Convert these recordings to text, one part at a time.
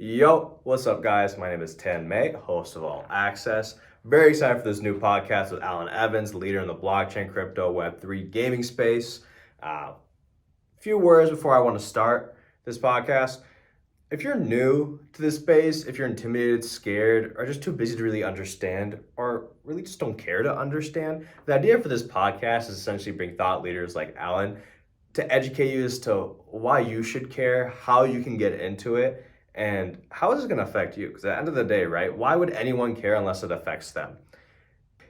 Yo, what's up, guys? My name is Tan May, host of All Access. Very excited for this new podcast with Alun Evans, leader in the blockchain, crypto, Web3 gaming space. Few words before I want to start this podcast. If you're new to this space, if you're intimidated, scared, or just too busy to really understand, or really just don't care to understand, the idea for this podcast is essentially bring thought leaders like Alun to educate you as to why you should care, how you can get into it, and how is it going to affect you? Because at the end of the day, right, why would anyone care unless it affects them?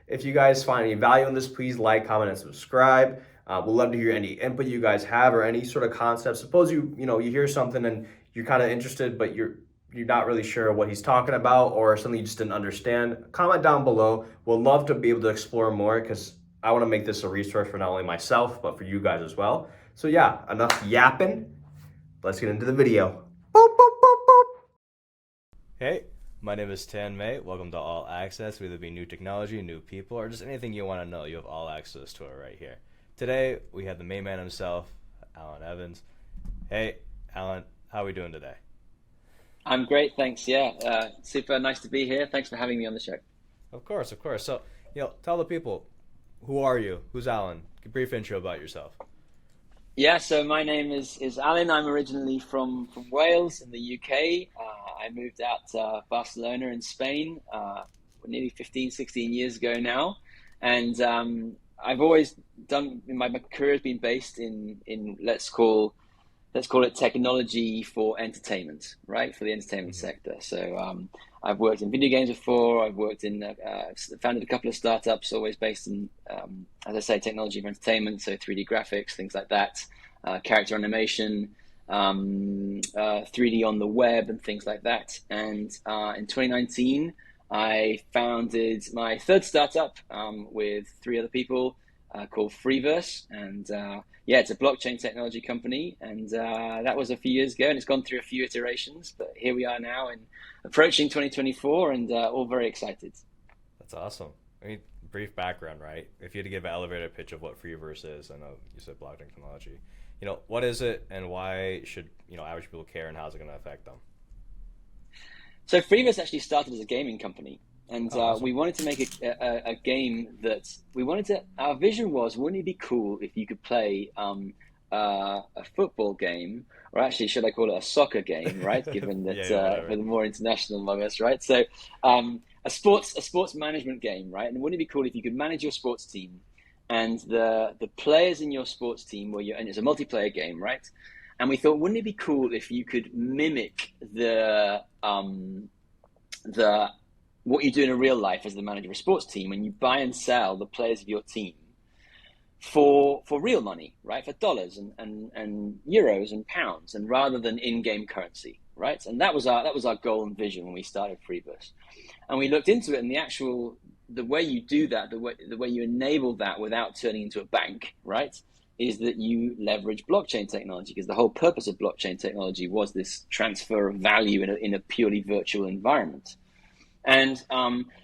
If you guys find any value in this, please like, comment, and subscribe. We'd love to hear any input you guys have or any sort of concept. Suppose you hear something and you're kind of interested, but you're not really sure what he's talking about or something you just didn't understand. Comment down below. We'll love to be able to explore more because I want to make this a resource for not only myself, but for you guys as well. So yeah, enough yapping. Let's get into the video. Boop, boop, boop, boop. Hey, my name is Tan May. Welcome to All Access. Whether it be new technology, new people, or just anything you want to know, you have all access to it right here. Today, we have the main man himself, Alun Evans. Hey, Alun, how are we doing today? I'm great, thanks. Yeah, super nice to be here. Thanks for having me on the show. Of course. So, tell the people, who are you? Who's Alun? A brief intro about yourself. Yeah, so my name is Alun. I'm originally from Wales in the UK. I moved out to Barcelona in Spain nearly 15, 16 years ago now. And I've always done, my career has been based in let's call it technology for entertainment, right? For the entertainment sector. So I've worked in video games before. I've worked in, founded a couple of startups, always based in, as I say, technology for entertainment. So 3D graphics, things like that, character animation, 3D on the web and things like that. And in 2019, I founded my third startup with three other people called Freeverse. And yeah, it's a blockchain technology company. And that was a few years ago, and it's gone through a few iterations. But here we are now and approaching 2024 and all very excited. That's awesome. I mean, brief background, right? If you had to give an elevator pitch of what Freeverse is, I know you said blockchain technology. What is it and why should, average people care and how is it going to affect them? So Freeverse actually started as a gaming company. And awesome. We wanted to make a game our vision was, wouldn't it be cool if you could play a football game, or actually, should I call it a soccer game, right? Given that for the more international among us, right? So a sports management game, right? And wouldn't it be cool if you could manage your sports team and the players in your sports team and it's a multiplayer game, right? And we thought, wouldn't it be cool if you could mimic what you do in a real life as the manager of a sports team, when you buy and sell the players of your team for real money, right? For dollars and euros and pounds, and rather than in-game currency, right? And that was our goal and vision when we started Freeverse. And we looked into it, and the way you do that, the way you enable that without turning into a bank, right, is that you leverage blockchain technology, because the whole purpose of blockchain technology was this transfer of value in a purely virtual environment. And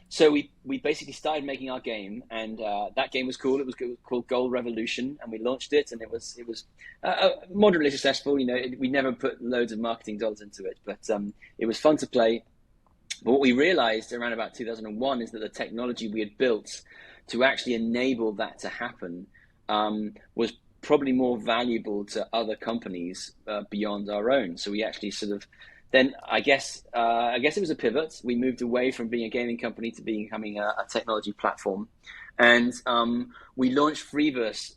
so we basically started making our game, and that game was cool. It was called Gold Revolution, and we launched it, and it was moderately successful. We never put loads of marketing dollars into it, but it was fun to play. But what we realized around about 2001 is that the technology we had built to actually enable that to happen was probably more valuable to other companies beyond our own. So we actually then I guess it was a pivot. We moved away from being a gaming company to becoming a technology platform, and we relaunched Freeverse,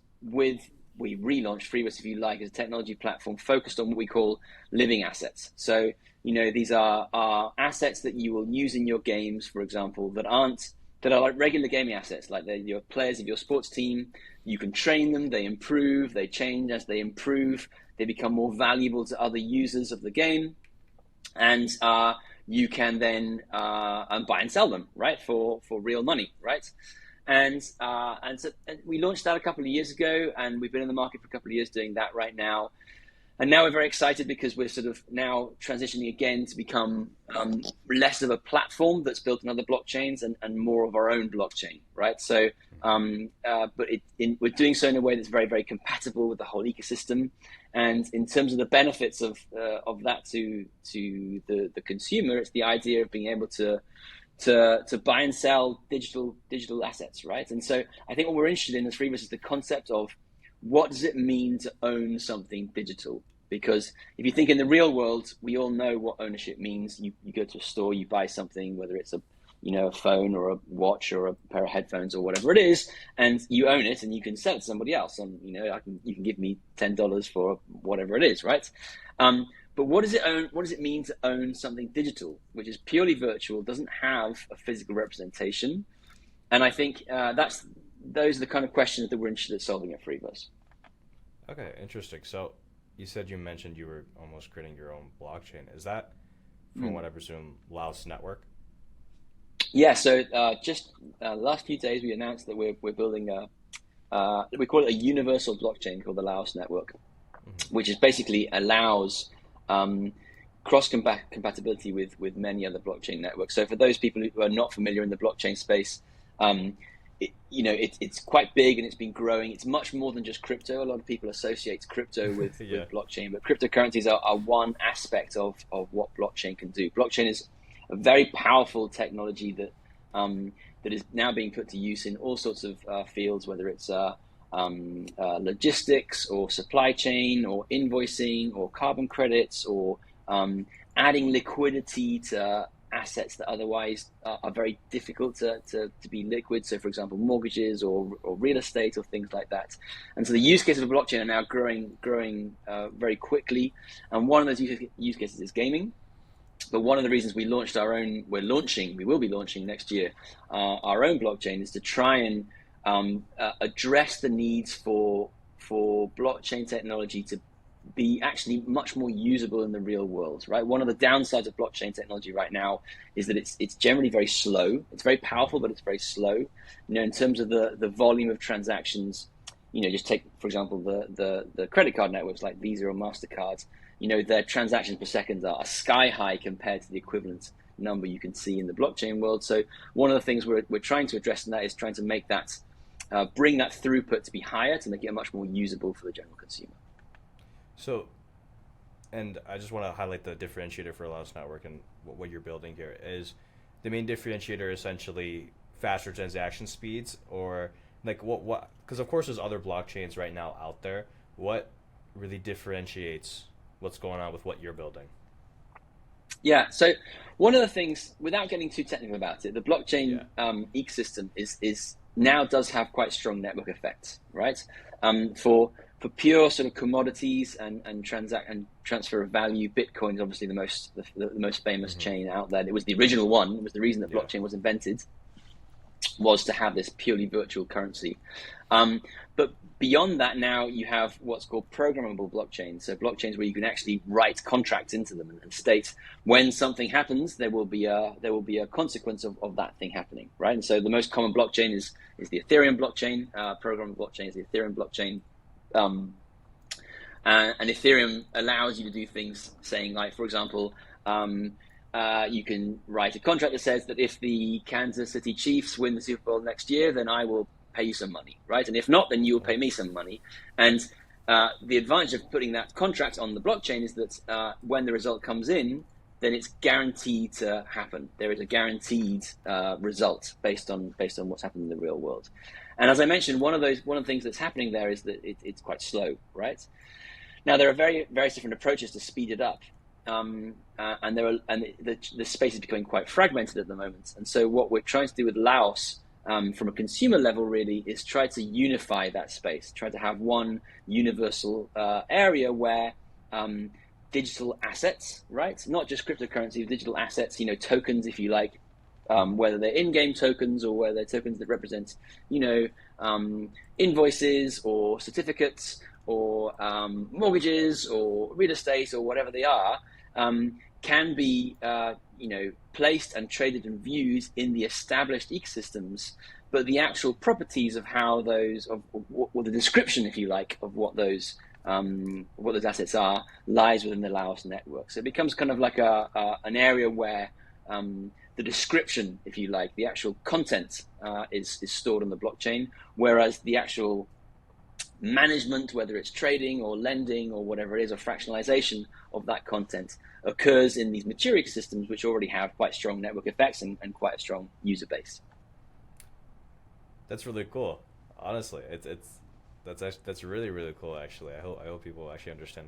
if you like, as a technology platform focused on what we call living assets. So these are assets that you will use in your games, for example, that are like regular gaming assets, like they're your players of your sports team. You can train them, they improve, they change as they improve, they become more valuable to other users of the game. And you can then buy and sell them, right, for real money, right? And so we launched that a couple of years ago, and we've been in the market for a couple of years doing that right now. And now we're very excited because we're sort of now transitioning again to become less of a platform that's built on other blockchains and more of our own blockchain, right? So, but we're doing so in a way that's very, very compatible with the whole ecosystem. And in terms of the benefits of that to the consumer, it's the idea of being able to buy and sell digital assets, right? And so I think what we're interested in as Freeverse is the concept of what does it mean to own something digital? Because if you think in the real world, we all know what ownership means. You go to a store, you buy something, whether it's a phone or a watch or a pair of headphones or whatever it is, and you own it and you can sell it to somebody else. And you can give me $10 for whatever it is, right? But what does it mean to own something digital, which is purely virtual, doesn't have a physical representation? And I think those are the kind of questions that we're interested in solving at Freeverse. Okay, interesting. So you said you mentioned you were almost creating your own blockchain. Is that, from what I presume, Laos Network? Yeah, so just the last few days we announced that we're building we call it a universal blockchain called the Laos Network, which is basically allows cross compatibility with many other blockchain networks. So for those people who are not familiar in the blockchain space, it's quite big and it's been growing. It's much more than just crypto. A lot of people associate crypto with blockchain, but cryptocurrencies are one aspect of what blockchain can do. Blockchain is a very powerful technology that is now being put to use in all sorts of fields, whether it's logistics or supply chain or invoicing or carbon credits or adding liquidity to assets that otherwise are very difficult to be liquid. So, for example, mortgages or real estate or things like that. And so the use cases of blockchain are now growing very quickly. And one of those use cases is gaming. But one of the reasons we will be launching next year, our own blockchain is to try and address the needs for blockchain technology to be actually much more usable in the real world, right? One of the downsides of blockchain technology right now is that it's generally very slow. It's very powerful, but it's very slow. In terms of the volume of transactions, just take, for example, the credit card networks like Visa or MasterCard. Their transactions per second are sky high compared to the equivalent number you can see in the blockchain world. So one of the things we're trying to address in that is trying to make that, bring that throughput to be higher to make it much more usable for the general consumer. So, and I just want to highlight the differentiator for Laos Network and what you're building here is the main differentiator essentially faster transaction speeds, or like what, because of course there's other blockchains right now out there. What really differentiates what's going on with what you're building? Yeah, so one of the things, without getting too technical about it, the blockchain ecosystem is now does have quite strong network effects, right? For pure sort of commodities and transfer of value, Bitcoin is obviously the most famous chain out there. It was the original one. It was the reason that blockchain was invented, was to have this purely virtual currency. But beyond that, now you have what's called programmable blockchains. So blockchains where you can actually write contracts into them and state when something happens, there will be a consequence of that thing happening, right? And so the most common blockchain is the Ethereum blockchain. Programmable blockchain is the Ethereum blockchain. And Ethereum allows you to do things, saying like, for example, you can write a contract that says that if the Kansas City Chiefs win the Super Bowl next year, then I will pay you some money, right? And if not, then you will pay me some money. And the advantage of putting that contract on the blockchain is that when the result comes in, then it's guaranteed to happen. There is a guaranteed result based on what's happened in the real world. And as I mentioned, one of the things that's happening there is that it's quite slow, right? Now there are various different approaches to speed it up. And the space is becoming quite fragmented at the moment. And so what we're trying to do with Laos, from a consumer level, really, is try to unify that space, try to have one universal area where digital assets, right? Not just cryptocurrency, digital assets, tokens, if you like, whether they're in-game tokens or whether they're tokens that represent, invoices or certificates or mortgages or real estate or whatever they are, can be placed and traded and viewed in the established ecosystems, but the actual properties of how those, or the description, if you like, of what those assets are, lies within the Laos network. So it becomes kind of like an area where the description, if you like, the actual content is stored on the blockchain, whereas the actual management, whether it's trading or lending or whatever it is, or fractionalization of that content occurs in these mature ecosystems, which already have quite strong network effects and quite a strong user base. That's really cool. Honestly, that's really really cool. Actually, I hope people actually understand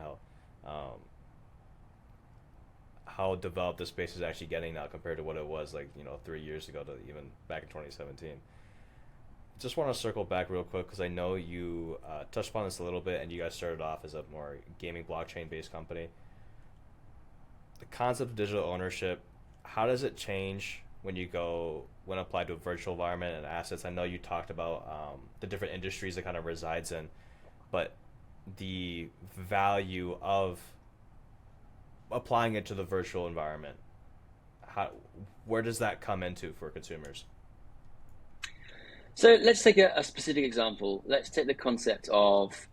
how developed the space is actually getting now compared to what it was like 3 years ago to even back in 2017. Just want to circle back real quick because I know you touched upon this a little bit, and you guys started off as a more gaming blockchain based company. The concept of digital ownership, how does it change when applied to a virtual environment and assets? I know you talked about the different industries it kind of resides in, but the value of applying it to the virtual environment, how where does that come into for consumers? So let's take a specific example. Let's take the concept of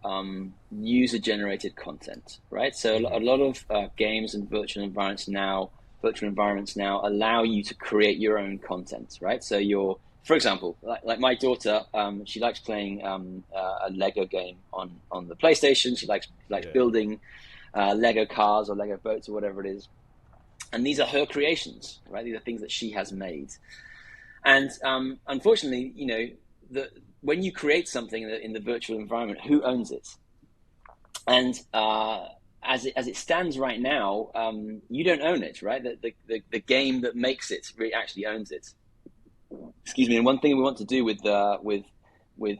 user-generated content, right? So Mm-hmm. a lot of games and virtual environments now allow you to create your own content, right? So for example, like my daughter, she likes playing a Lego game on the PlayStation. She likes Yeah. building Lego cars or Lego boats or whatever it is, and these are her creations, right? These are things that she has made. And unfortunately, when you create something in the virtual environment, who owns it? And as it stands right now, you don't own it, right? The game that makes it really actually owns it. Excuse me. And one thing we want to do with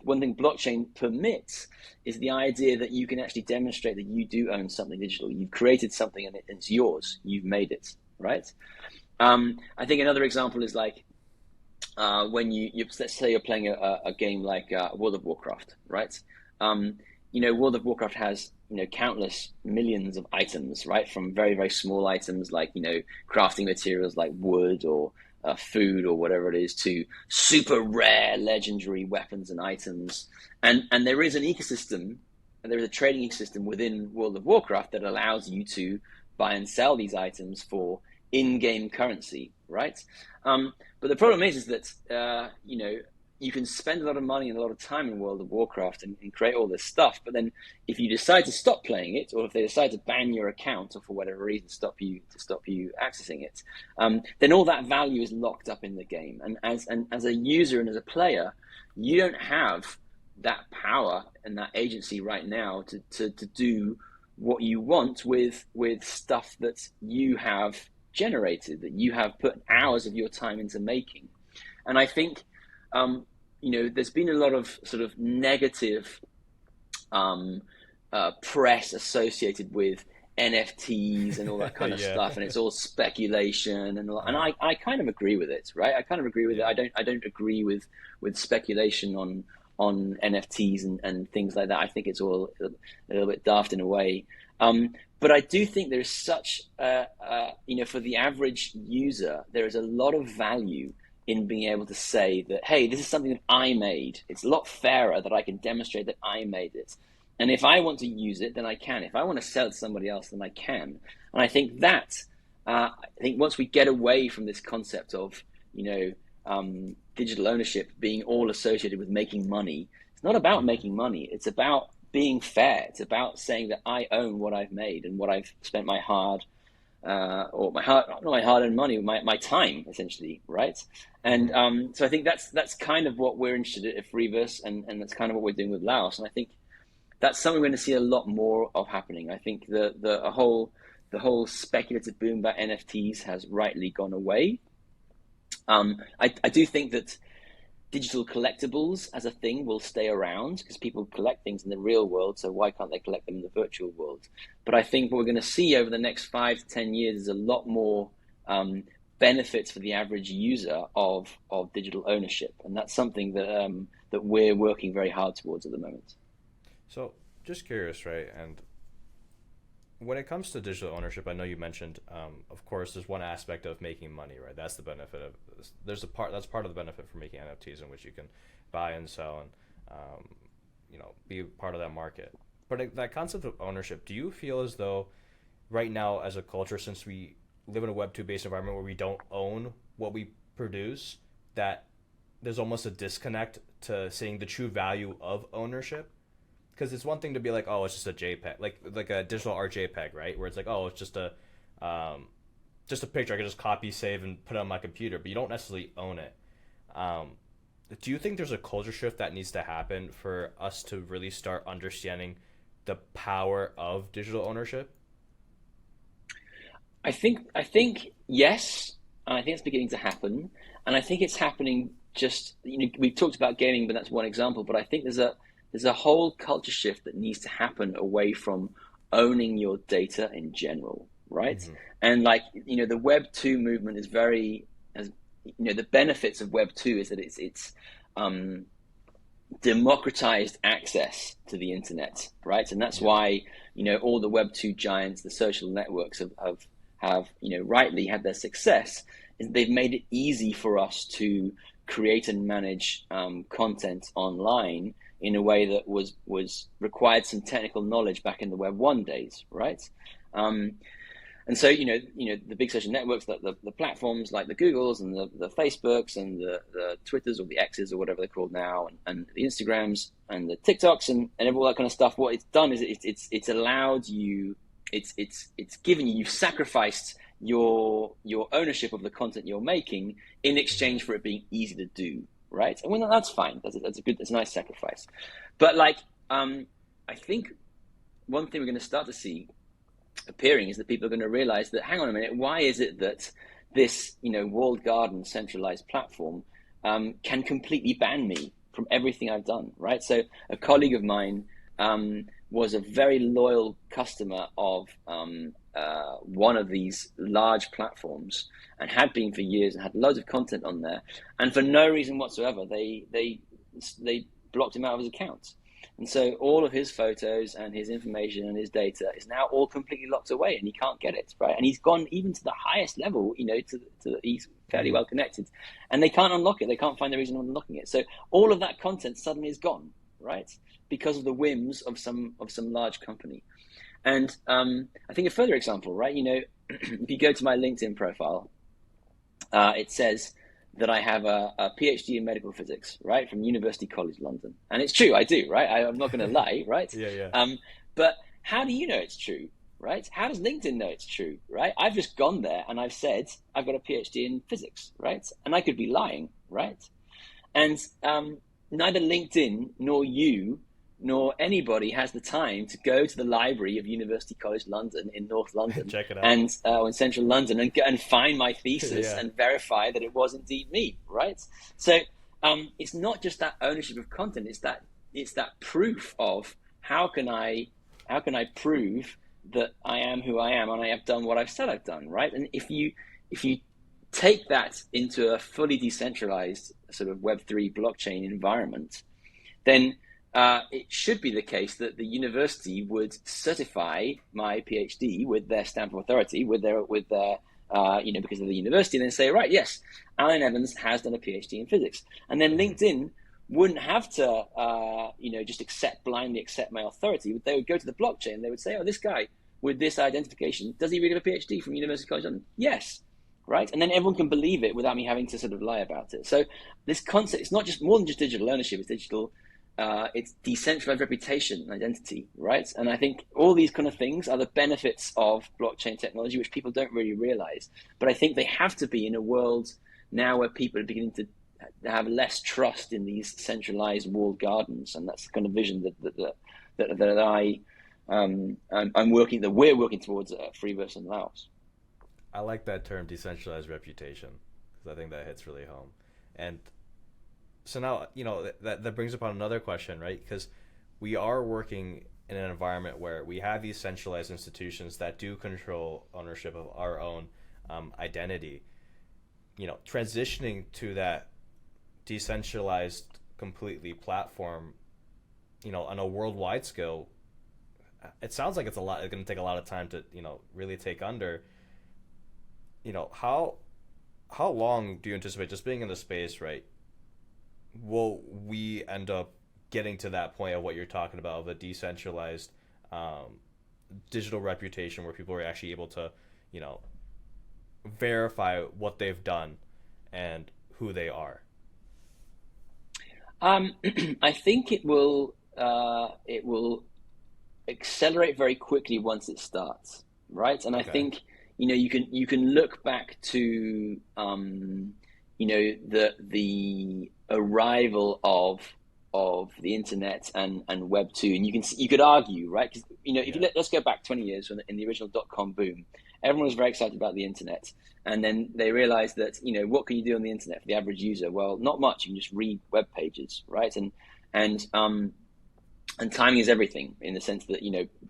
one thing blockchain permits is the idea that you can actually demonstrate that you do own something digital. You've created something and it's yours. You've made it, right? I think another example is like when let's say you're playing a game like World of Warcraft, right? World of Warcraft has countless millions of items, right? From very very small items like crafting materials like wood or food or whatever it is to super rare legendary weapons and items, and there is an ecosystem, and there is a trading ecosystem within World of Warcraft that allows you to buy and sell these items for in-game currency, right? But the problem is that you can spend a lot of money and a lot of time in World of Warcraft and create all this stuff, but then if you decide to stop playing it, or if they decide to ban your account, or for whatever reason stop you accessing it, then all that value is locked up in the game. And as a user and as a player, you don't have that power and that agency right now to do what you want with stuff that you have generated, that you have put hours of your time into making. And I think there's been a lot of sort of negative press associated with NFTs and all that kind of Yeah. stuff, and it's all speculation and I kind of agree with it, right? I kind of agree with it. Yeah. I don't agree with speculation on NFTs and things like that. I think it's all a little bit daft in a way. But I do think there's such, for the average user, there is a lot of value in being able to say that, hey, this is something that I made. It's a lot fairer that I can demonstrate that I made it. And if I want to use it, then I can. If I want to sell it to somebody else, then I can. And I think once we get away from this concept of, digital ownership being all associated with making money, it's not about Mm-hmm. making money. It's about being fair. It's about saying that I own what I've made and what I've spent my hard, not my hard-earned money, my time essentially, right? And Mm-hmm. so I think that's kind of what we're interested in at Freeverse, and that's kind of what we're doing with Laos. And I think that's something we're going to see a lot more of happening. I think the whole speculative boom about NFTs has rightly gone away. I do think that digital collectibles as a thing will stay around because people collect things in the real world, so why can't they collect them in the virtual world? But I think what we're going to see over the next 5 to 10 years is a lot more benefits for the average user of digital ownership, and that's something that we're working very hard towards at the moment. So, just curious, right? And when it comes to digital ownership, I know you mentioned, of course, there's one aspect of making money, right? That's the benefit of this. There's a part that's part of the benefit for making NFTs, in which you can buy and sell and be part of that market. But that concept of ownership, do you feel as though right now, as a culture, since we live in a Web 2 based environment where we don't own what we produce, that there's almost a disconnect to seeing the true value of ownership? because it's one thing to be like, oh, it's just a JPEG, like a digital art JPEG, right? Where it's like, oh, it's just a picture. I can just copy, save, and put it on my computer, but you don't necessarily own it. Um, do you think there's a culture shift that needs to happen for us to really start understanding the power of digital ownership? I think yes, and I think it's beginning to happen, and I think it's happening. Just we've talked about gaming, but that's one example. But I think there's a whole culture shift that needs to happen away from owning your data in general, right? Mm-hmm. And like the Web 2 movement is very, as the benefits of Web 2 is that it's um, democratized access to the internet, right? And that's Yeah. why all the Web 2 giants, the social networks have rightly had their success. Is they've made it easy for us to create and manage content online in a way that was required some technical knowledge back in the Web 1 days, right? Um, and so the big social networks, the platforms like the Googles and the Facebooks and the Twitters or the X's or whatever they're called now, and the Instagrams and the TikToks and all that kind of stuff. What it's done is it's allowed you, it's given you, you've sacrificed your ownership of the content you're making in Mm-hmm. exchange for it being easy to do, right? And when that's fine, that's a nice sacrifice. But like I think one thing we're going to start to see appearing is that people are going to realize that, hang on a minute, why is it that this walled garden centralized platform can completely ban me from everything I've done, right? So a colleague of mine was a very loyal customer of one of these large platforms, and had been for years, and had loads of content on there, and for no reason whatsoever they blocked him out of his account. And so all of his photos and his information and his data is now all completely locked away, and he can't get it, right? And he's gone even to the highest level, he's fairly Mm-hmm. well connected, and they can't unlock it. They can't find the reason of unlocking it. So all of that content suddenly is gone, right? Because of the whims of some large company. And I think a further example, right? If you go to my LinkedIn profile, it says that I have a PhD in medical physics, right, from University College London, and it's true, I do, right? I'm not going to lie, right? Yeah, yeah. But how do you know it's true, right? How does LinkedIn know it's true, right? I've just gone there and I've said I've got a PhD in physics, right? And I could be lying, right? And neither LinkedIn nor you nor anybody has the time to go to the library of University College London in North London Check it out. and in Central London and find my thesis Yeah. and verify that it was indeed me, right? So it's not just that ownership of content; it's that proof of how can I prove that I am who I am and I have done what I've said I've done, right? And if you take that into a fully decentralized sort of Web3 blockchain environment, then it should be the case that the university would certify my PhD with their stamp of authority, because of the university, and then say, right, yes, Alun Evans has done a PhD in physics, and then Mm-hmm. LinkedIn wouldn't have to, just blindly accept my authority. They would go to the blockchain. And they would say, oh, this guy with this identification, does he really have a PhD from University College London? Yes, right? And then everyone can believe it without me having to sort of lie about it. So this concept, it's not just more than just digital ownership, it's decentralized reputation and identity, right? And I think all these kind of things are the benefits of blockchain technology, which people don't really realize. But I think they have to be in a world now where people are beginning to have less trust in these centralized walled gardens, and that's the kind of vision that we're working towards at Freeverse and Laos. I like that term, decentralized reputation, because I think that hits really home. And so now, that brings upon another question, right? Because we are working in an environment where we have these centralized institutions that do control ownership of our own identity. Transitioning to that decentralized completely platform, on a worldwide scale, it sounds like it's going to take a lot of time to, really take under. How long do you anticipate, just being in the space, right? Will we end up getting to that point of what you're talking about, of a decentralized digital reputation where people are actually able to, you know, verify what they've done and who they are? I think it will. it will accelerate very quickly once it starts, right? And I Okay. think you can look back to the arrival of the internet and Web 2, and you could argue, right? Because if Yeah. let's go back 20 years in the original dot-com boom, everyone was very excited about the internet, and then they realized that what can you do on the internet for the average user? Well, not much. You can just read web pages, right? And and timing is everything in the sense that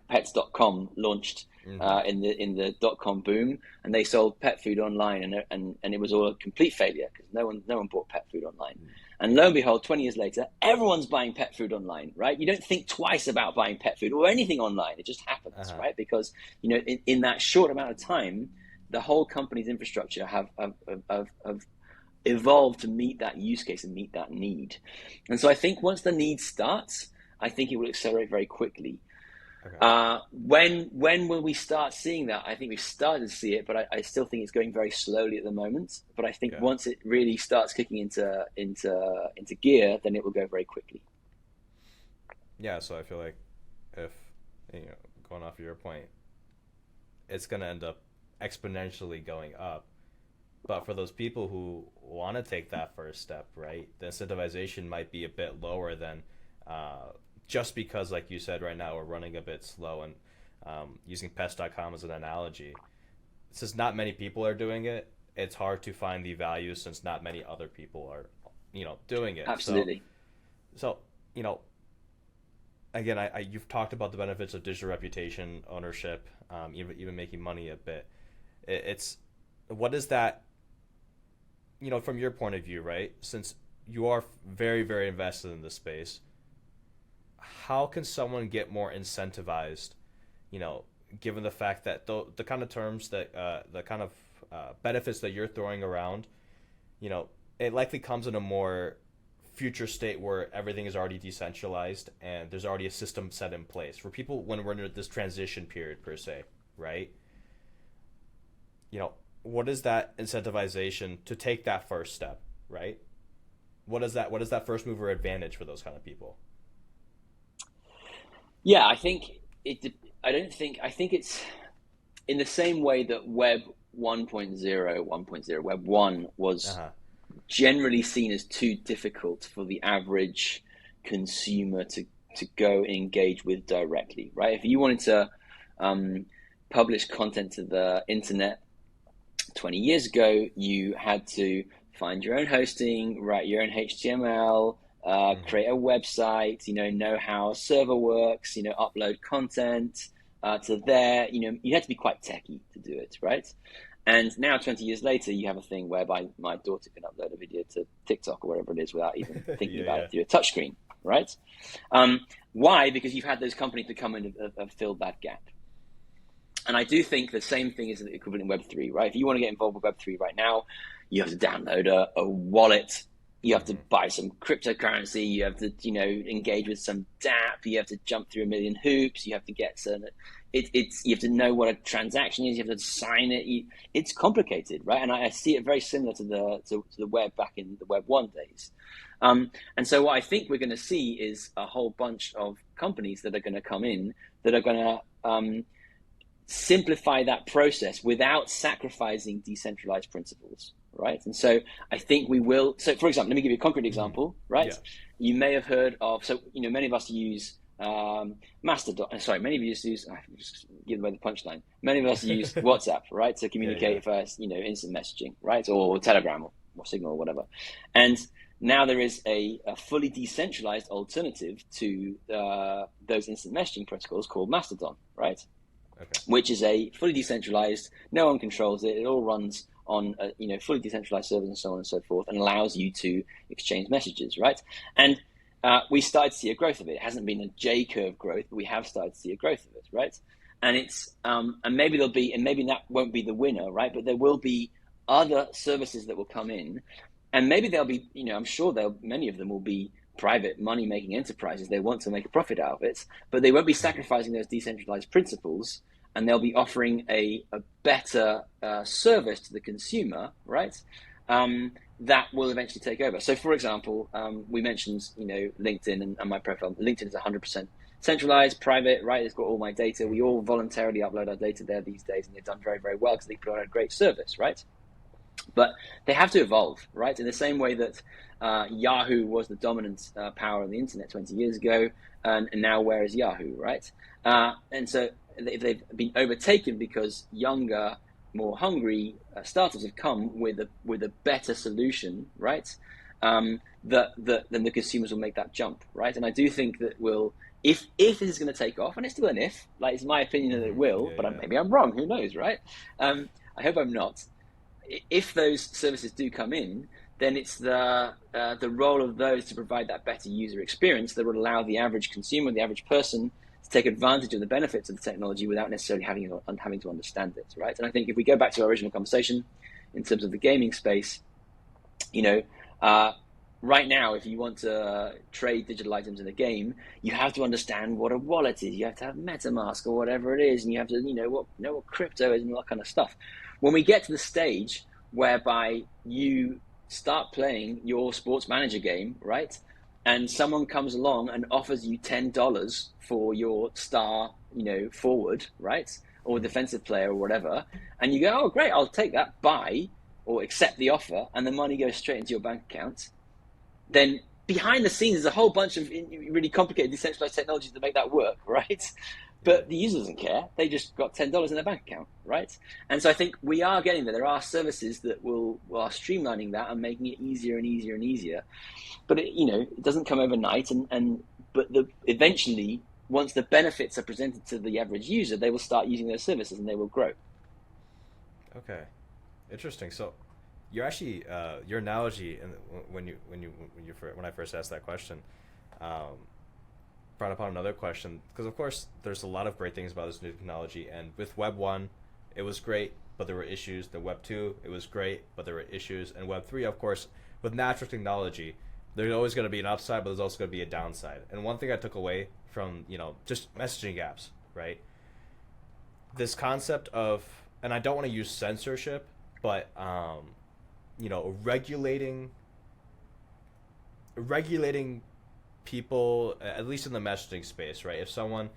pets.com launched Mm-hmm. in the dot-com boom, and they sold pet food online, and it was all a complete failure because no one bought pet food online. And lo and behold, 20 years later, everyone's buying pet food online, right? You don't think twice about buying pet food or anything online. It just happens, Uh-huh. right? Because in that short amount of time, the whole company's infrastructure have evolved to meet that use case and meet that need. And so I think once the need starts, I think it will accelerate very quickly. Okay. When will we start seeing that? I think we've started to see it, but I still think it's going very slowly at the moment. But I think Yeah. once it really starts kicking into gear, then it will go very quickly. Yeah. So I feel like if going off of your point, it's gonna end up exponentially going up. But for those people who want to take that first step, right, the incentivization might be a bit lower than uh, just because, like you said, right now we're running a bit slow. And using pest.com as an analogy, since not many people are doing it, it's hard to find the value since not many other people are, doing it. So, Absolutely. so you know, again, you've talked about the benefits of digital reputation, ownership, even making money a bit. It's what is that from your point of view, right? Since you are very, very invested in this space, how can someone get more incentivized? You know, given the fact that the kind of terms that the kind of benefits that you're throwing around, it likely comes in a more future state where everything is already decentralized and there's already a system set in place for people when we're in this transition period per se, right? What is that incentivization to take that first step, right? What is that first mover advantage for those kind of people? Yeah, I think it. I think it's in the same way that Web 1.0, 1.0, Web 1 was Uh-huh. generally seen as too difficult for the average consumer to go and engage with directly, right? If you wanted to um, publish content to the internet 20 years ago, you had to find your own hosting, write your own HTML, Mm-hmm. create a website, know how a server works, upload content to there. You had to be quite techy to do it, right? And now, 20 years later, you have a thing whereby my daughter can upload a video to TikTok or whatever it is without even thinking Yeah, about yeah. it through a touchscreen, right? Why? Because you've had those companies that come in and have filled that gap. And I do think the same thing is the equivalent in Web3, right? If you want to get involved with Web3 right now, you have to download a wallet. You have to Mm-hmm. buy some cryptocurrency. You have to, engage with some DApp. You have to jump through a million hoops. You have to get certain. You have to know what a transaction is. You have to sign it. It's complicated, right? And I see it very similar to the web back in the Web 1 days. And so what I think we're going to see is a whole bunch of companies that are going to come in that are going to simplify that process without sacrificing decentralized principles, right? And so I think we will. So, for example, let me give you a concrete Mm-hmm. example, right? Yeah. You may have heard of. So, many of us use Mastodon. Sorry, many of you use. Just give away the punchline. Many of us use WhatsApp, right, to Yeah, yeah. communicate first, instant messaging, right, or Telegram or Signal or whatever. And now there is a fully decentralized alternative to those instant messaging protocols called Mastodon, right? Okay. Which is a fully decentralized, no one controls it. It all runs on fully decentralized servers and so on and so forth, and allows you to exchange messages, right? And we started to see a growth of it. It hasn't been a J curve growth, but we have started to see a growth of it, right? And it's and maybe there'll be, and maybe that won't be the winner, right? But there will be other services that will come in, and maybe they'll be, I'm sure many of them will be private money making enterprises. They want to make a profit out of it, but they won't be Mm-hmm. sacrificing those decentralized principles, and they'll be offering a better service to the consumer, right? that will eventually take over. So, for example, we mentioned, LinkedIn and my profile. LinkedIn is 100% centralized, private, right? It's got all my data. We all voluntarily upload our data there these days, and they've done very, very well because they provide a great service, right? But they have to evolve, right? In the same way that Yahoo was the dominant power on the internet 20 years ago, and now where is Yahoo, right? And so if they've been overtaken because younger, more hungry startups have come with a better solution, right? Then the consumers will make that jump, right? And I do think that if this is going to take off, and it's still an if, like it's my opinion that it will, but maybe I'm wrong, who knows, right? I hope I'm not. If those services do come in, then it's the role of those to provide that better user experience that would allow the average consumer, the average person, to take advantage of the benefits of the technology without necessarily having to understand it, right? And I think if we go back to our original conversation in terms of the gaming space, right now, if you want to trade digital items in a game, you have to understand what a wallet is. You have to have MetaMask or whatever it is, and you have to know what crypto is and all that kind of stuff. When we get to the stage whereby you start playing your sports manager game, right, and someone comes along and offers you $10 for your star, forward, right, or defensive player or whatever, and you go, oh, great, I'll take that, buy or accept the offer, and the money goes straight into your bank account, then behind the scenes, there's a whole bunch of really complicated decentralized technologies that make that work, right? But the user doesn't care. They just got $10 in their bank account, right? And so I think we are getting there. There are services that are streamlining that and making it easier and easier and easier. But it doesn't come overnight. But eventually, once the benefits are presented to the average user, they will start using those services and they will grow. Okay, interesting. So, you're actually your analogy, and when I first asked that question, brought upon another question, because of course there's a lot of great things about this new technology, and with Web 1 it was great, but there were issues. The Web 2, it was great, but there were issues, and Web 3, of course, with natural technology, there's always going to be an upside, but there's also going to be a downside. And one thing I took away from just messaging apps, right, this concept of, and I don't want to use censorship, but regulating people, at least in the messaging space, right? If someone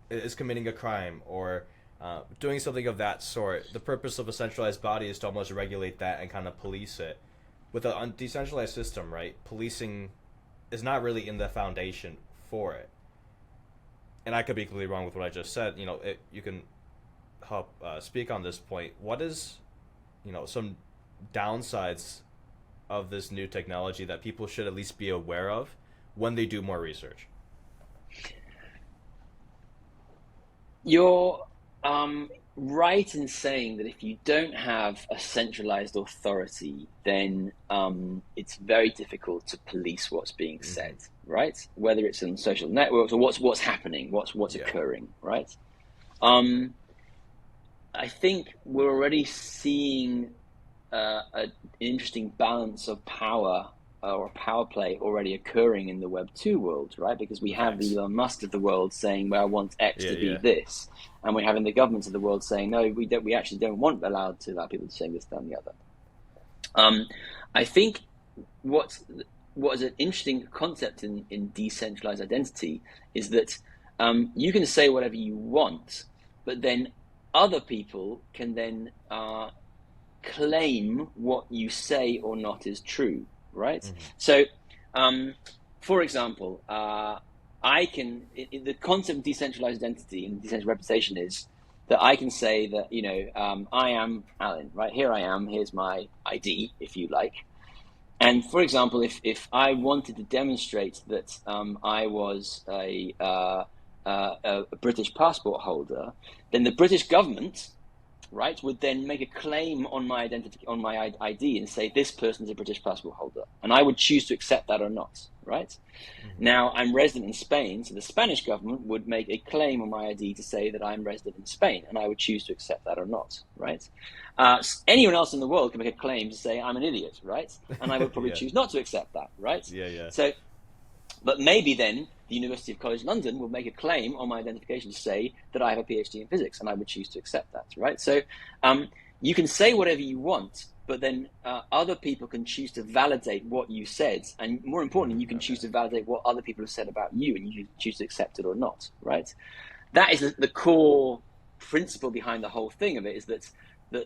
is committing a crime or doing something of that sort, the purpose of a centralized body is to almost regulate that and kind of police it. With a decentralized system, right, policing is not really in the foundation for it. And I could be completely wrong with what I just said. You can help speak on this point. What is, some downsides of this new technology that people should at least be aware of when they do more research? You're right in saying that if you don't have a centralized authority, then it's very difficult to police what's being said, right? Whether it's in social networks or what's happening, what's occurring, right? I think we're already seeing an interesting balance of power or power play already occurring in the Web 2 world, right? Because we have the Elon Musk of the world saying, well, I want X to be this. And we're having the governments of the world saying, no, we actually don't want allow people to say this, that, and the other. I think what is an interesting concept in decentralized identity is that you can say whatever you want, but then other people can then claim what you say or not is true, right? So, for example, the concept of decentralized identity and decentralized reputation is that I can say that, I am Alan, right? Here I am, here's my ID, if you like. And for example, if I wanted to demonstrate that I was a British passport holder, then the British government, right, would then make a claim on my identity, on my ID, and say this person is a British passport holder, and I would choose to accept that or not, right? Now I'm resident in Spain, so the Spanish government would make a claim on my ID to say that I'm resident in Spain, and I would choose to accept that or not, right? Anyone else in the world can make a claim to say I'm an idiot, right? And I would probably choose not to accept that, right? So, but maybe then the University of College London will make a claim on my identification to say that I have a Ph.D. in physics, and I would choose to accept that, right? So you can say whatever you want, but then other people can choose to validate what you said, and more importantly, you can choose to validate what other people have said about you, and you choose to accept it or not, right? That is the core principle behind the whole thing of it, is that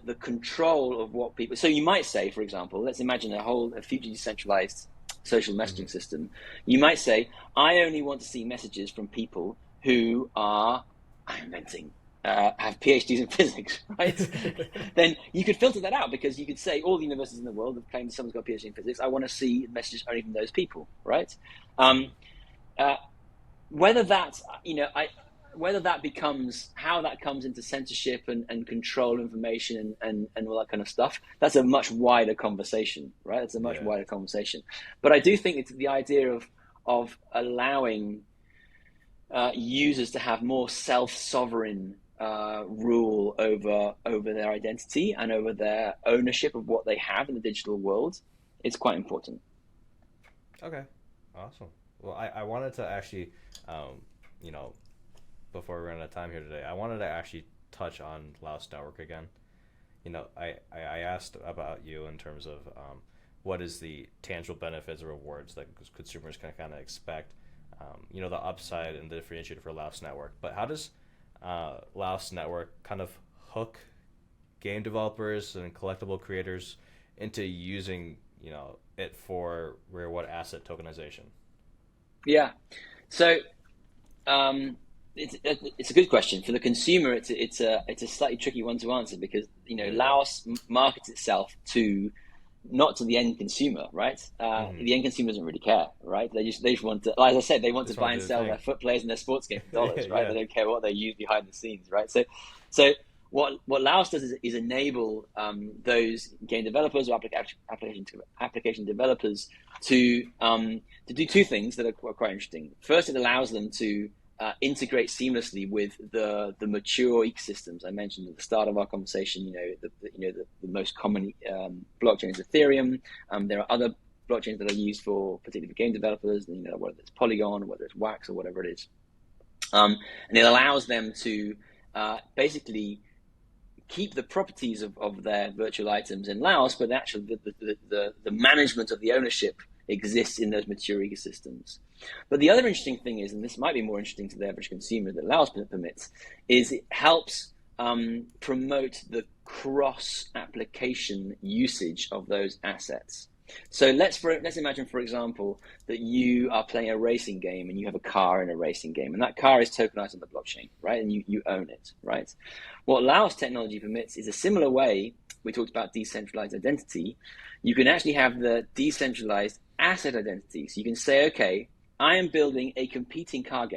the control of what people. So you might say, for example, let's imagine a future decentralized social messaging system. You might say, I only want to see messages from people who are, I'm inventing, have PhDs in physics, right? Then you could filter that out, because you could say all the universities in the world have claimed someone's got a PhD in physics. I want to see messages only from those people, right? Whether that, whether that becomes, how that comes into censorship and control information and all that kind of stuff, that's a much wider conversation, right? It's a much wider conversation. But I do think it's the idea of allowing users to have more self-sovereign rule over their identity and over their ownership of what they have in the digital world. It's quite important. Okay, awesome. Well, I wanted to actually, before we run out of time here today, I wanted to actually touch on Laos Network again. I asked about you in terms of what is the tangible benefits or rewards that consumers can kind of expect, the upside and the differentiator for Laos Network. But how does Laos Network kind of hook game developers and collectible creators into using, it for reward asset tokenization? Yeah, so it's a good question. For the consumer, it's a slightly tricky one to answer, because Laos markets itself not to the end consumer, right? The end consumer doesn't really care, right? They just want to, like I said, they want to buy and sell their foot players and their sports game for dollars, right? They don't care what they use behind the scenes, right? So what Laos does is enable those game developers or application developers to do two things that are quite interesting. First, it allows them to integrate seamlessly with the mature ecosystems I mentioned at the start of our conversation. The most common blockchain is Ethereum. There are other blockchains that are used particularly for game developers, whether it's Polygon or whether it's Wax or whatever it is. And it allows them to basically keep the properties of their virtual items in Laos, but actually the management of the ownership exists in those mature ecosystems. But the other interesting thing is, and this might be more interesting to the average consumer that Laos permits, is it helps promote the cross-application usage of those assets. So let's imagine, for example, that you are playing a racing game and you have a car in a racing game, and that car is tokenized on the blockchain, right? And you own it, right? What Laos technology permits is a similar way. We talked about decentralized identity. You can actually have the decentralized asset identity. So you can say, okay, I am building a competing car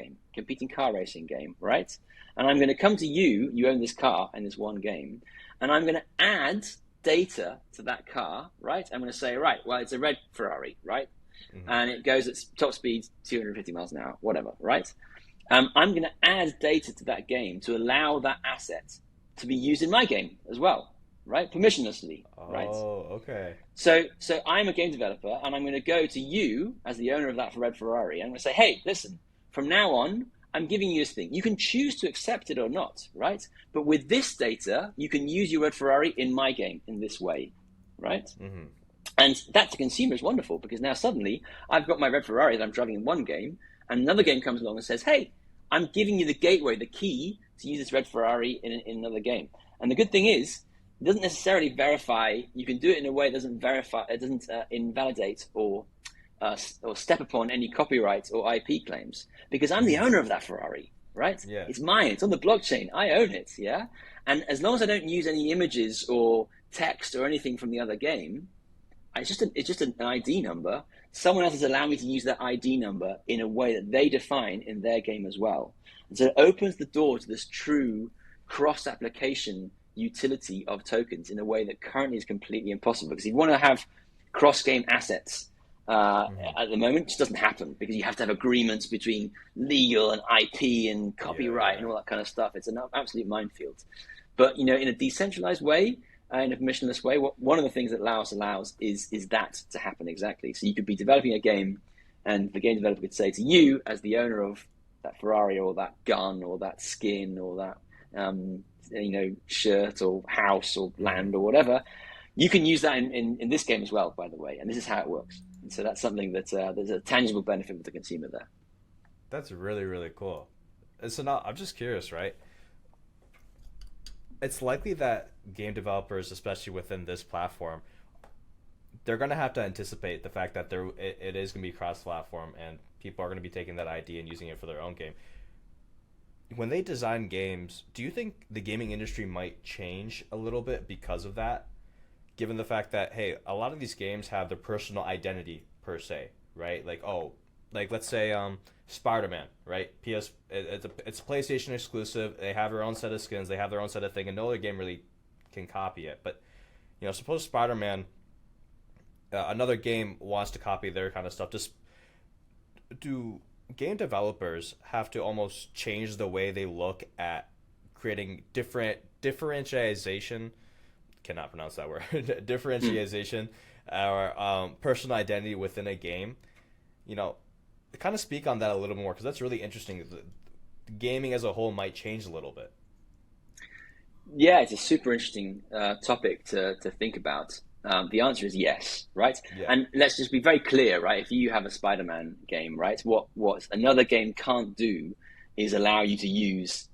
racing game, right? And I'm going to come to you own this car and this one game, and I'm going to add data to that car, right? I'm going to say, right, well, it's a red Ferrari, right? Mm-hmm. And it goes at top speed 250 miles an hour, whatever, right? I'm going to add data to that game to allow that asset to be used in my game as well, right? Permissionlessly, right? Oh, okay. So I'm a game developer, and I'm going to go to you as the owner of that red Ferrari. I'm going to say, hey, listen, from now on, I'm giving you this thing. You can choose to accept it or not, right? But with this data, you can use your red Ferrari in my game in this way, right? Mm-hmm. And that to consumer is wonderful, because now suddenly I've got my red Ferrari that I'm driving in one game, and another game comes along and says, hey, I'm giving you the gateway, the key to use this red Ferrari in another game. And the good thing is, it doesn't necessarily verify. You can do it in a way that doesn't invalidate or step upon any copyright or IP claims, because I'm the owner of that Ferrari, right? Yeah. It's mine. It's on the blockchain. I own it, yeah? And as long as I don't use any images or text or anything from the other game, it's just an ID number. Someone else is allowing me to use that ID number in a way that they define in their game as well. And so it opens the door to this true cross-application utility of tokens in a way that currently is completely impossible. Because if you want to have cross-game assets, at the moment, it just doesn't happen, because you have to have agreements between legal and IP and copyright and all that kind of stuff. It's an absolute minefield. But in a decentralized way, in a permissionless way, one of the things that Laos allows is that to happen exactly. So you could be developing a game, and the game developer could say to you, as the owner of that Ferrari or that gun or that skin or that shirt or house or land or whatever. You can use that in this game as well, by the way, and this is how it works. And so that's something that there's a tangible benefit for the consumer there. That's really, really cool. And so now I'm just curious, right? It's likely that game developers, especially within this platform, they're going to have to anticipate the fact that it is going to be cross-platform and people are going to be taking that ID and using it for their own game. When they design games, do you think the gaming industry might change a little bit because of that? Given the fact that, hey, a lot of these games have their personal identity per se, right? Like let's say Spider-Man, right? It's a PlayStation exclusive. They have their own set of skins. They have their own set of thing, and no other game really can copy it. But suppose Spider-Man, another game wants to copy their kind of stuff. Just do game developers have to almost change the way they look at creating differentiation? Cannot pronounce that word. Differentiation or personal identity within a game. Kind of speak on that a little more because that's really interesting. The gaming as a whole might change a little bit. Yeah, it's a super interesting topic to think about. The answer is yes, right? Yeah. And let's just be very clear, right? If you have a Spider-Man game, right, what another game can't do is allow you to use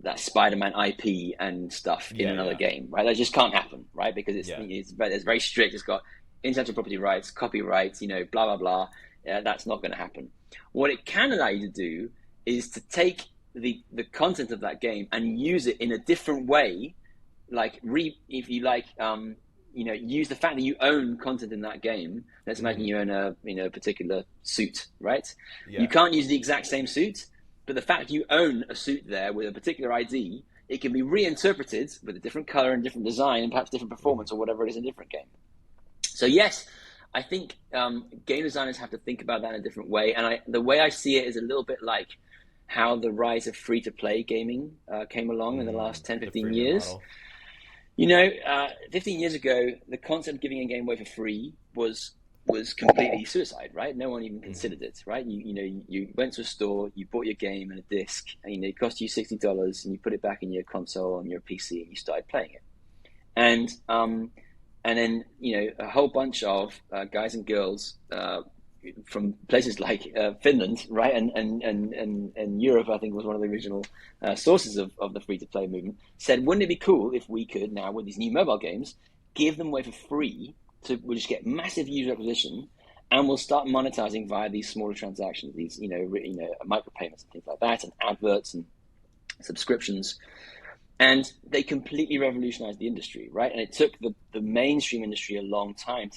that Spider-Man IP and stuff in another game, right? That just can't happen, right? Because it's very strict. It's got intellectual property rights, copyrights, blah blah blah. That's not going to happen. What it can allow you to do is to take the content of that game and use it in a different way, if you like, use the fact that you own content in that game. Let's imagine you own a particular suit, right? Yeah. You can't use the exact same suit, but the fact you own a suit there with a particular ID, it can be reinterpreted with a different color and different design and perhaps different performance or whatever it is in a different game. So yes, I think game designers have to think about that in a different way. And the way I see it is a little bit like how the rise of free-to-play gaming came along in the last 10, 15 years. Model. 15 years ago, the concept of giving a game away for free was completely suicide, right? No one even considered it, right? You went to a store, you bought your game and a disc, and it cost you $60, and you put it back in your console on your PC, and you started playing it. And then a whole bunch of guys and girls from places like Finland, right, and Europe, I think was one of the original sources of the free-to-play movement, said, wouldn't it be cool if we could now, with these new mobile games, give them away for free, we'll just get massive user acquisition, and we'll start monetizing via these smaller transactions, these micropayments and things like that, and adverts and subscriptions. And they completely revolutionized the industry, right? And it took the mainstream industry a long time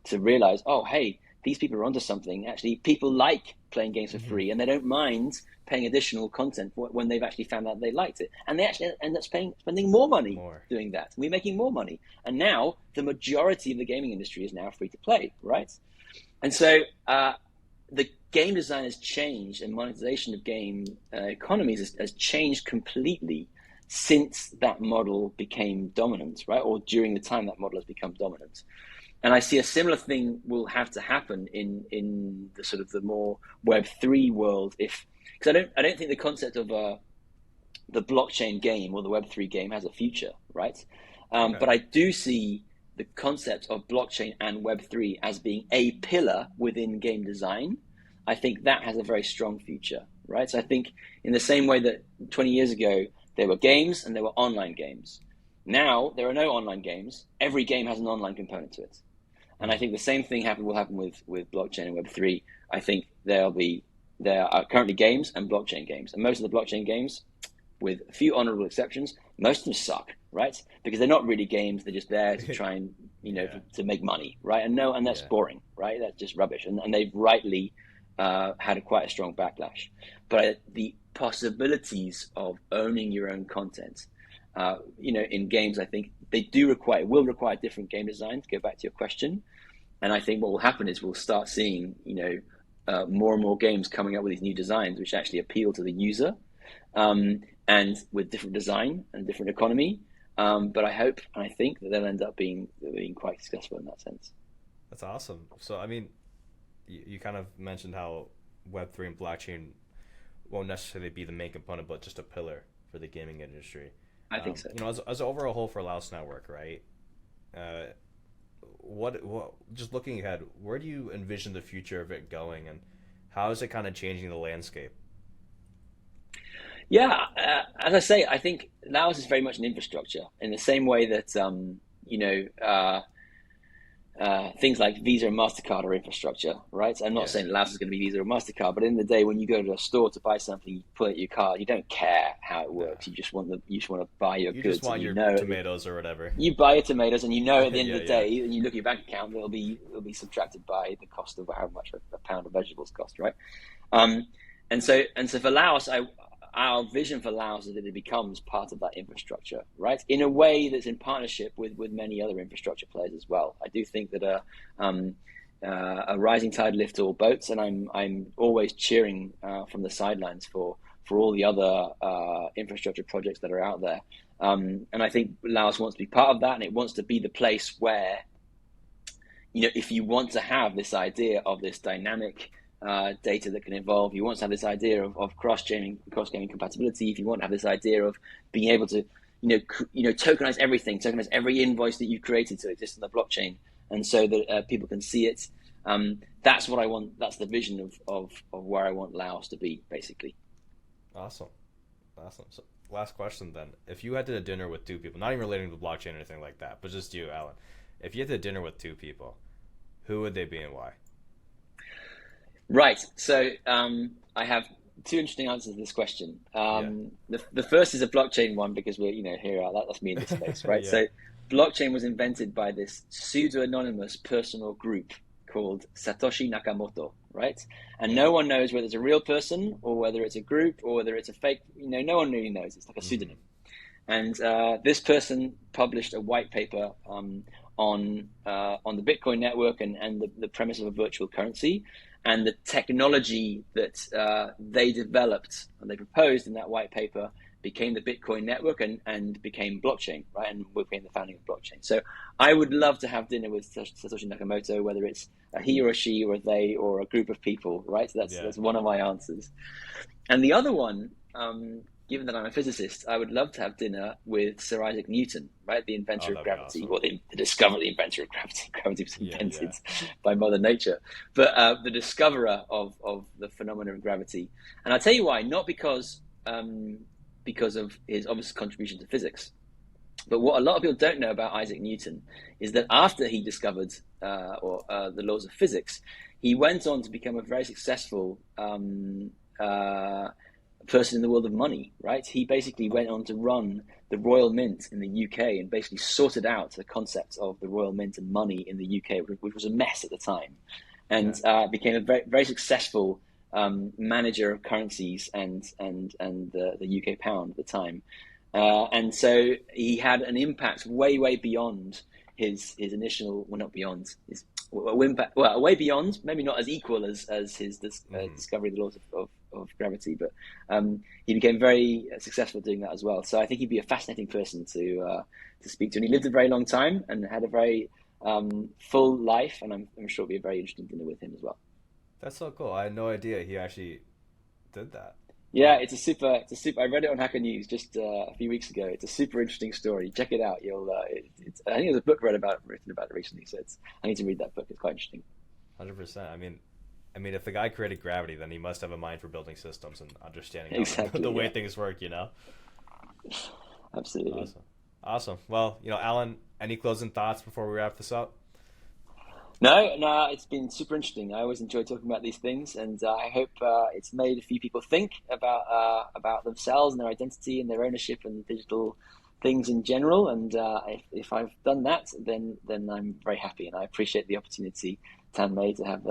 to realize, oh, hey, these people are onto something. Actually, people like playing games for free, and they don't mind paying additional content when they've actually found out they liked it. And they actually end up spending more money doing that. We're making more money. And now the majority of the gaming industry is now free to play, right? And so the game design has changed, and monetization of game economies has changed completely since that model became dominant, right? Or during the time that model has become dominant. And I see a similar thing will have to happen in the sort of the more Web3 world, because I don't think the concept of the blockchain game or the Web3 game has a future, right? Okay. But I do see the concept of blockchain and Web3 as being a pillar within game design. I think that has a very strong future, right? So I think in the same way that 20 years ago, there were games and there were online games. Now there are no online games. Every game has an online component to it. And I think the same thing will happen with blockchain and Web3. I think there are currently games and blockchain games. And most of the blockchain games, with a few honorable exceptions, most of them suck, right? Because they're not really games. They're just there to try and, to make money, right? And that's boring, right? That's just rubbish. And they've rightly had quite a strong backlash. But the possibilities of owning your own content, in games, I think they will require different game design, to go back to your question. And I think what will happen is we'll start seeing, more and more games coming up with these new designs, which actually appeal to the user, and with different design and different economy. But I hope and I think that they'll end up being quite successful in that sense. That's awesome. So, I mean, you kind of mentioned how Web3 and blockchain won't necessarily be the main component, but just a pillar for the gaming industry. I think so. As overall whole for Laos Network, right? Uh, what just looking ahead, where do you envision the future of it going, and how is it kind of changing the landscape? Yeah, as I say, I think Laos is very much an infrastructure in the same way that you know things like Visa and MasterCard are infrastructure, right? I'm not Yeah, saying Laos is going to be Visa or MasterCard, but in the day when you go to a store to buy something, you pull out your card, you don't care how it nah. works. You just want to buy your You just goods, and want your that tomatoes or whatever. you buy your tomatoes, and at the end of Yeah, the yeah. day, and you look at your bank account, it'll be subtracted by the cost of how much a pound of vegetables cost, right? Um, and so for Laos, our vision for Laos is that it becomes part of that infrastructure, right? In a way that's in partnership with many other infrastructure players as well. I do think that a rising tide lifts all boats, and I'm always cheering from the sidelines for all the other infrastructure projects that are out there. And I think Laos wants to be part of that, and it wants to be the place where, if you want to have this idea of this dynamic data that can evolve, you want to have this idea of cross-gaming compatibility, if you want to have this idea of being able to, tokenize everything, tokenize every invoice that you've created to exist on the blockchain, and so that people can see it. That's what I want. That's the vision of where I want Laos to be, basically. Awesome, awesome. So, last question then: if you had to dinner with two people, not even relating to the blockchain or anything like that, but just you, Alan, if you had to dinner with two people, who would they be and why? Right. So I have two interesting answers to this question. Yeah. The first is a blockchain one because we're here. That's me in this space, right? Yeah. So blockchain was invented by this pseudo anonymous personal group called Satoshi Nakamoto, right? And Yeah. no one knows whether it's a real person or whether it's a group or whether it's a fake. No one really knows. It's like a Mm-hmm. pseudonym. And this person published a white paper on the Bitcoin network and the premise of a virtual currency and the technology that they developed and they proposed in that white paper became the Bitcoin network and became blockchain, right? And became the founding of blockchain. So I would love to have dinner with Satoshi Nakamoto, whether it's a he or a she or a they or a group of people, right? So Yeah. that's one of my answers. And the other one, given that I'm a physicist, I would love to have dinner with Sir Isaac Newton, right? The Oh, inventor of that'd be gravity, awesome. or the discoverer, the inventor of gravity. Gravity was Yeah, invented yeah. by Mother Nature, but the discoverer of the phenomenon of gravity. And I'll tell you why. Not because of his obvious contribution to physics, but what a lot of people don't know about Isaac Newton is that after he discovered the laws of physics, he went on to become a very successful person in the world of money, right? He basically Oh, went on to run the Royal Mint in the UK and basically sorted out the concept of the Royal Mint and money in the UK, which was a mess at the time, yeah. and became a very, very successful manager of currencies and the UK pound at the time. And so he had an impact way beyond his initial, well, not beyond his impact, well, way beyond, maybe not as equal as his Mm-hmm. discovery of the laws of gravity, but he became very successful doing that as well. So I think he'd be a fascinating person to speak to, and he lived a very long time and had a very full life, and I'm sure it'd be a very interesting dinner with him as well. That's so cool. I had no idea he actually did that. Yeah, Wow. it's a super. I read it on Hacker News just a few weeks ago. It's a super interesting story. Check it out. I think there's a book written about it recently. So I need to read that book. It's quite interesting. 100%. I mean, if the guy created gravity, then he must have a mind for building systems and understanding how the Exactly. way Yeah. things work. Absolutely. Awesome. Awesome. Well, Alan, any closing thoughts before we wrap this up? No, no, it's been super interesting. I always enjoy talking about these things, and I hope it's made a few people think about themselves and their identity and their ownership and digital things in general. And if I've done that, then I'm very happy, and I appreciate the opportunity, Tan Mei, to have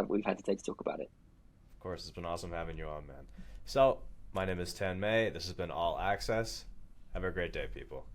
we've had today to talk about it. Of course, it's been awesome having you on, man. So, my name is Tan Mei. This has been All Access. Have a great day, people.